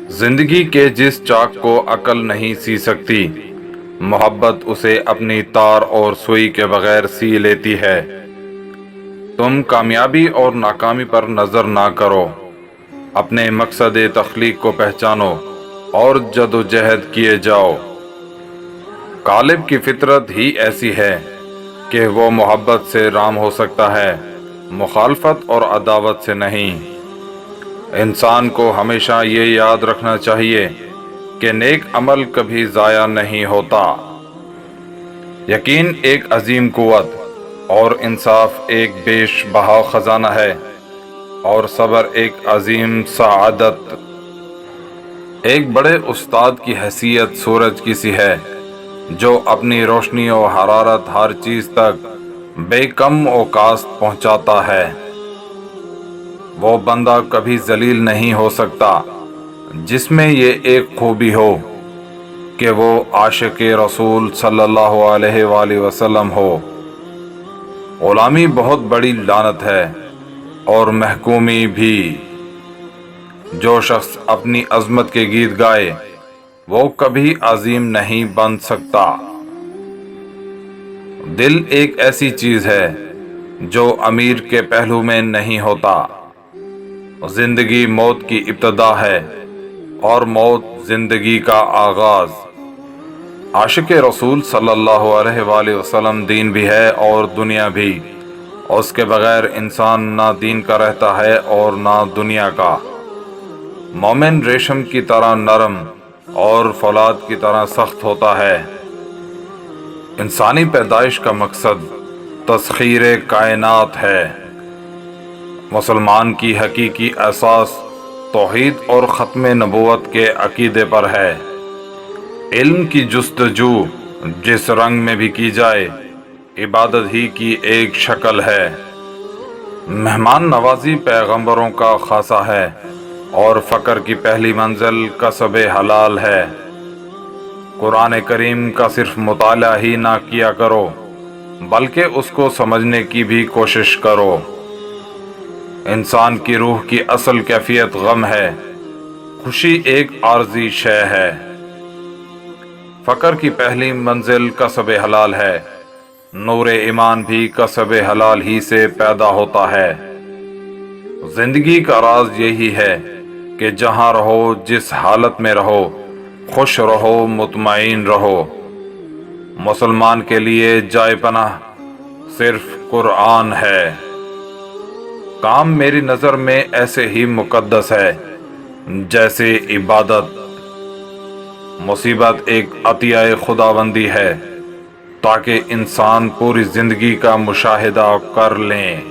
زندگی کے جس چاک کو عقل نہیں سی سکتی، محبت اسے اپنی تار اور سوئی کے بغیر سی لیتی ہے۔ تم کامیابی اور ناکامی پر نظر نہ کرو، اپنے مقصد تخلیق کو پہچانو اور جد و جہد کیے جاؤ۔ غالب کی فطرت ہی ایسی ہے کہ وہ محبت سے رام ہو سکتا ہے، مخالفت اور عداوت سے نہیں۔ انسان کو ہمیشہ یہ یاد رکھنا چاہیے کہ نیک عمل کبھی ضائع نہیں ہوتا۔ یقین ایک عظیم قوت اور انصاف ایک بیش بہا خزانہ ہے، اور صبر ایک عظیم سعادت۔ ایک بڑے استاد کی حیثیت سورج کی سی ہے جو اپنی روشنی و حرارت ہر چیز تک بے کم و کاست پہنچاتا ہے۔ وہ بندہ کبھی ذلیل نہیں ہو سکتا جس میں یہ ایک خوبی ہو کہ وہ عاشق رسول صلی اللہ علیہ وآلہ وسلم ہو۔ غلامی بہت بڑی لعنت ہے اور محکومی بھی۔ جو شخص اپنی عظمت کے گیت گائے وہ کبھی عظیم نہیں بن سکتا۔ دل ایک ایسی چیز ہے جو امیر کے پہلو میں نہیں ہوتا۔ زندگی موت کی ابتدا ہے اور موت زندگی کا آغاز۔ عاشق رسول صلی اللہ علیہ وآلہ وسلم دین بھی ہے اور دنیا بھی۔ اس کے بغیر انسان نہ دین کا رہتا ہے اور نہ دنیا کا۔ مومن ریشم کی طرح نرم اور فولاد کی طرح سخت ہوتا ہے۔ انسانی پیدائش کا مقصد تسخیر کائنات ہے۔ مسلمان کی حقیقی اساس توحید اور ختم نبوت کے عقیدے پر ہے۔ علم کی جستجو جس رنگ میں بھی کی جائے عبادت ہی کی ایک شکل ہے۔ مہمان نوازی پیغمبروں کا خاصہ ہے اور فقر کی پہلی منزل کسب حلال ہے۔ قرآن کریم کا صرف مطالعہ ہی نہ کیا کرو بلکہ اس کو سمجھنے کی بھی کوشش کرو۔ انسان کی روح کی اصل کیفیت غم ہے، خوشی ایک عارضی شے ہے۔ فقر کی پہلی منزل کسب حلال ہے، نور ایمان بھی کسب حلال ہی سے پیدا ہوتا ہے۔ زندگی کا راز یہی ہے کہ جہاں رہو، جس حالت میں رہو، خوش رہو، مطمئن رہو۔ مسلمان کے لیے جائے پناہ صرف قرآن ہے۔ کام میری نظر میں ایسے ہی مقدس ہے جیسے عبادت۔ مصیبت ایک عطیہ خداوندی ہے تاکہ انسان پوری زندگی کا مشاہدہ کر لیں۔